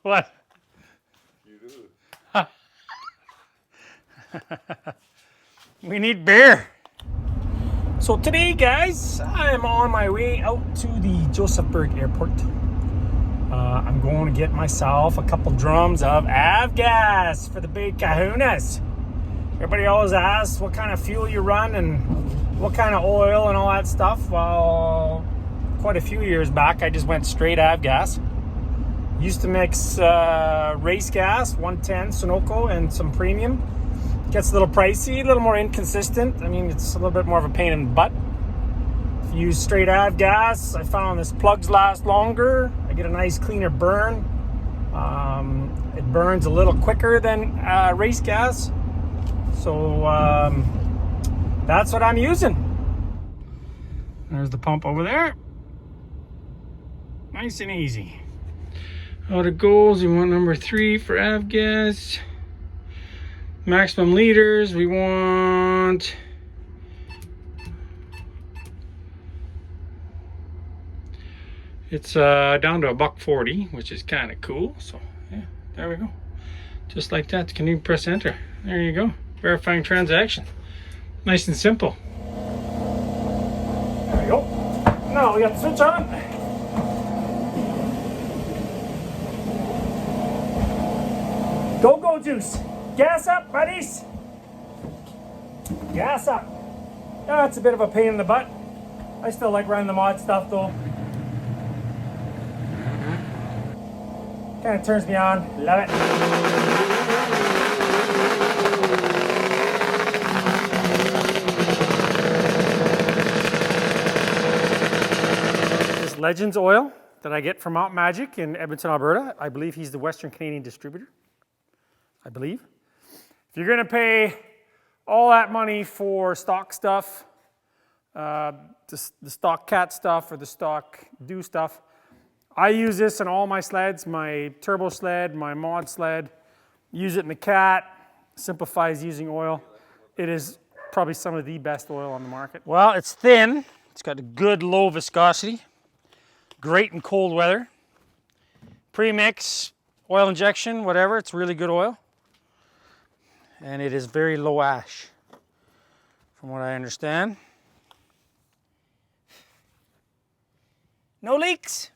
What? You do. We need beer. So today, guys, I am on my way out to the Josephburg Airport. I'm going to get myself a couple drums of avgas for the big kahunas. Everybody always asks what kind of fuel you run and what kind of oil and all that stuff. Well, quite a few years back, I just went straight avgas. Used to mix race gas, 110 Sunoco, and some premium. Gets a little pricey, a little more inconsistent. I mean, it's a little bit more of a pain in the butt. If you use straight avgas, I found this plugs last longer. I get a nice cleaner burn. It burns a little quicker than race gas. So that's what I'm using. There's the pump over there. Nice and easy. Out of goals, we want number 3 for avgas. Maximum liters, we want it's down to $1.40, which is kind of cool. So yeah, there we go. Just like that. Can you press enter? There you go. Verifying transaction. Nice and simple. There we go. Now we got the switch on. Go juice. Gas up, buddies. Gas up. Yeah, it's a bit of a pain in the butt. I still like running the mod stuff though. Kind of turns me on. Love it. This Legends oil that I get from Mount Magic in Edmonton, Alberta. I believe he's the Western Canadian distributor. I believe. If you're gonna pay all that money for stock stuff, the stock cat stuff or the stock do stuff, I use this in all my sleds, my turbo sled, my mod sled. Use it in the cat, simplifies using oil. It is probably some of the best oil on the market. Well, it's thin, it's got a good low viscosity, great in cold weather. Premix, oil injection, whatever, it's really good oil. And it is very low ash, from what I understand. No leaks.